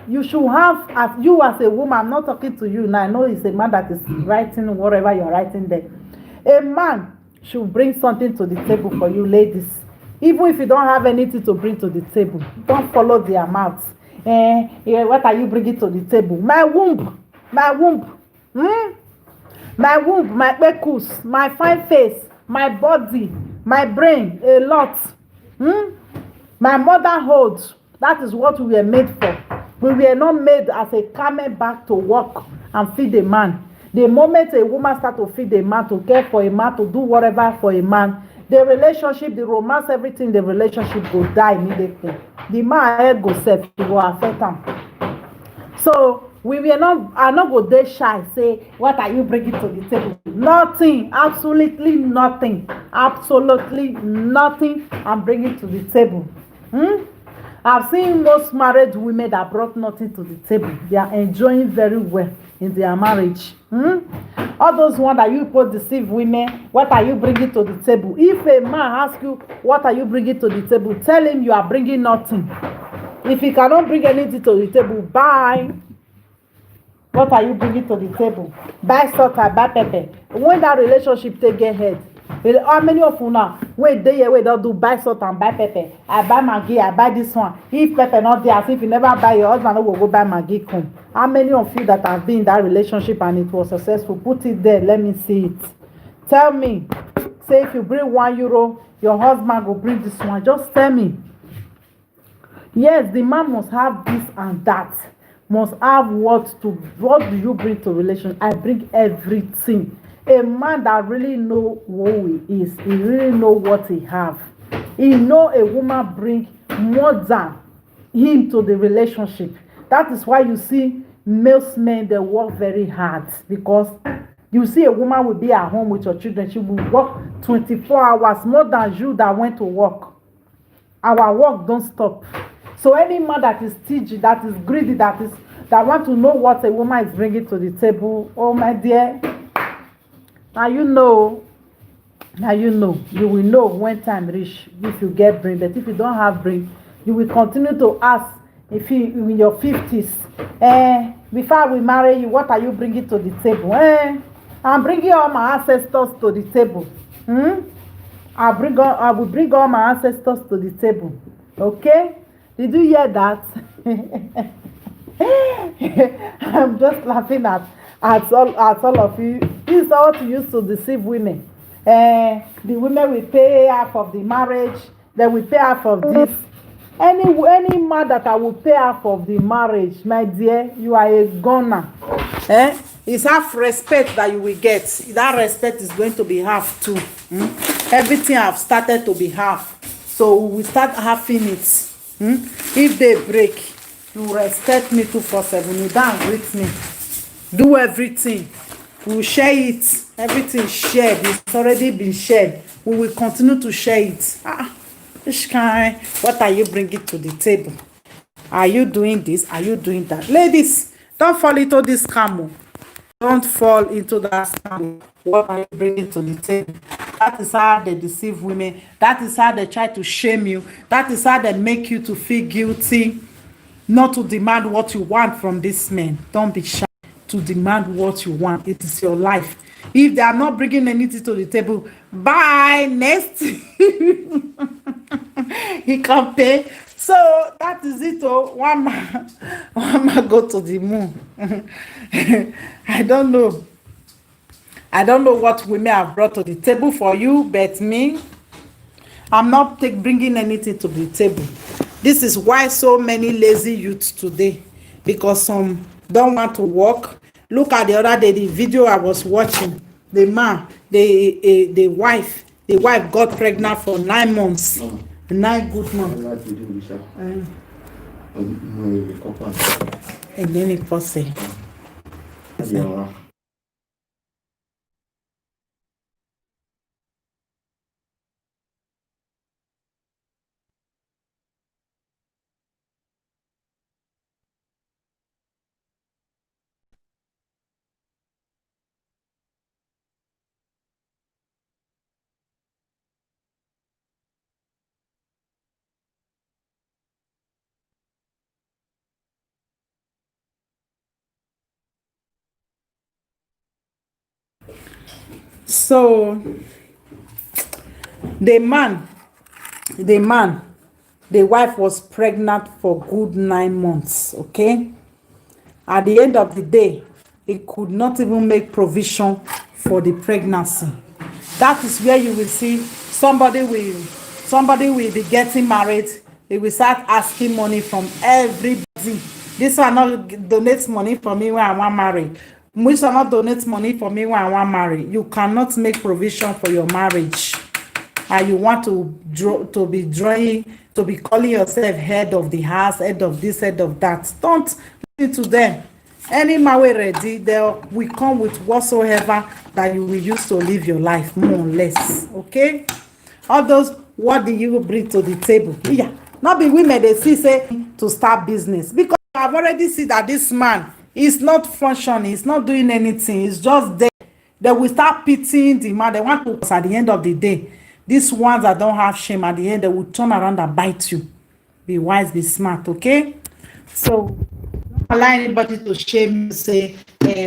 Speaker 1: you should have. As you as a woman, I'm not talking to you now, I know it's a man that is writing whatever you're writing there. A man should bring something to the table for you ladies. Even if you don't have anything to bring to the table, don't follow their mouths. What are you bringing to the table? My womb, my pekus, my fine face, my body, my brain, a lot. My motherhood. That is what we were made for. We were not made as a camel back to work and feed a man. The moment a woman starts to feed a man, to care for a man, to do whatever for a man, the relationship, the romance, everything, the relationship will die immediately. The man head go self, it will affect him. So we are not go dey shy. Say, what are you bringing to the table? Nothing, absolutely nothing, I'm bringing to the table. I've seen most married women that brought nothing to the table. They are enjoying very well in their marriage. All those ones that you put deceive women, what are you bringing to the table? If a man asks you, what are you bringing to the table? Tell him you are bringing nothing. If he cannot bring anything to the table, bye. What are you bringing to the table? Buy salt, buy pepper. When that relationship take get head, how many of you now wait dey here, wait don't do buy salt and buy pepper? I buy Maggi, I buy this one. If pepper not there, as if you never buy, your husband will go buy Maggi come. How many of you that have been in that relationship and it was successful? Put it there, let me see it. Tell me. Say if you bring €1, your husband will bring this one. Just tell me. Yes, the man must have this and that. Must have what do you bring to relationship? I bring everything. A man that really know who he is, he really know what he have. He know a woman bring more than him to the relationship. That is why you see most men, they work very hard, because you see a woman will be at home with your children, she will work 24 hours more than you that went to work. Our work don't stop. So any man that is stingy, that is greedy, that want to know what a woman is bringing to the table, oh my dear, now you know, you will know when time reach if you get brain. But if you don't have brain, you will continue to ask if you in your 50s, before we marry you, what are you bringing to the table? I'm bringing all my ancestors to the table. I will bring all my ancestors to the table. Okay? Did you hear that? I'm just laughing at all of you. This is how to use to deceive women. The women will pay half of the marriage, they will pay half of this. Any man that I will pay half of the marriage, my dear, you are a goner. It's half respect that you will get. That respect is going to be half too. Everything have started to be half, so we will start halving it. If they break, you respect me 247. You don't greet me. Do everything. We will share it. Everything shared. It's already been shared. We will continue to share it. This kind. What are you bringing to the table? Are you doing this? Are you doing that? Ladies, don't fall into this scam. Don't fall into that scam. What are you bringing to the table? That is how they deceive women. That is how they try to shame you. That is how they make you to feel guilty, not to demand what you want from this man. Don't be shy to demand what you want. It is your life. If they are not bringing anything to the table, bye. Next. He can pay. So that is it. One man go to the moon. I don't know. I don't know what women have brought to the table for you, but me, I'm not bringing anything to the table. This is why so many lazy youths today, because some don't want to work. Look at the other day, the video I was watching. The man, the wife got pregnant for 9 months. 9 good months. And then it was so the wife was pregnant for good 9 months. Okay, at the end of the day, he could not even make provision for the pregnancy. That is where you will see somebody will be getting married. They will start asking money from everybody. This one not donates money for me when I want marry. Which one not donates money for me when I want marry. You cannot make provision for your marriage. And you want to be calling yourself head of the house, head of this, head of that. Don't listen to them. Any man we ready, they will come with whatsoever that you will use to live your life, more or less. Okay? All those, what do you bring to the table? Yeah. Not be women they see say to start business. Because I've already seen that this man is not functioning, he's not doing anything, he's just there. They will start pitying the man. They want to, at the end of the day, these ones that don't have shame, at the end, they will turn around and bite you. Be wise, be smart, okay? So, don't allow anybody to shame you, say,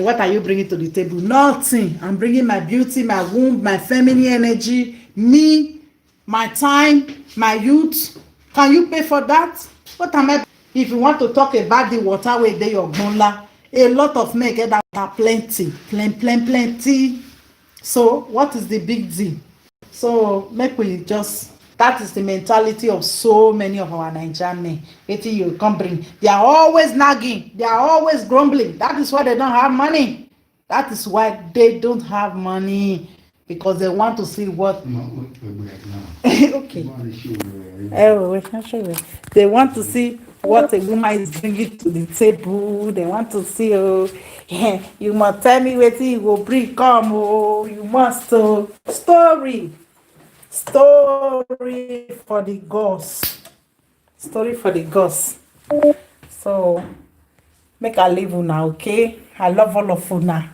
Speaker 1: what are you bringing to the table? Nothing. I'm bringing my beauty, my womb, my feminine energy, me, my time, my youth. Can you pay for that? What am I? If you want to talk about the water where they your gunla, a lot of men get that water plenty. So, what is the big deal? So make we just, that is the mentality of so many of our Nigerian men. Wetin you come bring, they are always nagging, they are always grumbling. That is why they don't have money. That is why they don't have money, because they want to see what okay. They want to see what a woman is bringing to the table. They want to see, oh, yeah, you must tell me wetin you go bring come, oh, you must. Story for the gods. Story for the gods. So make I leave una, okay? I love all of una.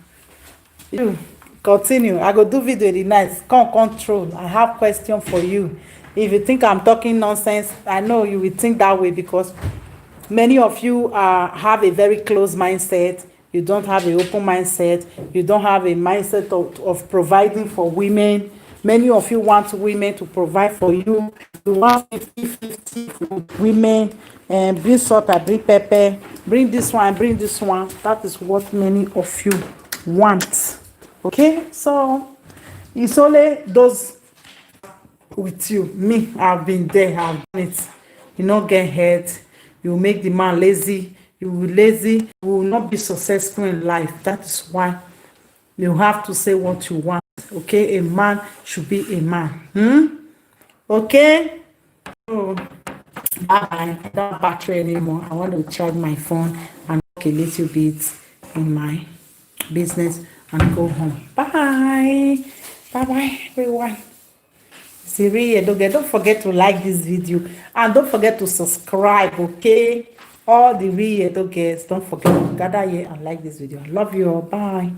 Speaker 1: You continue. I go do video the night. Come control. I have question for you. If you think I'm talking nonsense, I know you will think that way, because Many of you have a very closed mindset. You don't have an open mindset. You don't have a mindset of providing for women. Many of you want women to provide for you. You want 50-50 with women, and bring salt, I bring pepper, bring this one, bring this one. That is what many of you want. Okay, so it's only those with you. Me, I've been there, I've done it. You not get hurt, you make the man lazy, you will lazy, you will not be successful in life. That is why you have to say what you want. Okay, a man should be a man. Okay, so bye. I don't have battery anymore. I want to charge my phone and work a little bit in my business and go home. Bye bye everyone. Siri, don't forget to like this video and don't forget to subscribe. Okay, all the real don't forget to gather here and like this video. I love you all. Bye.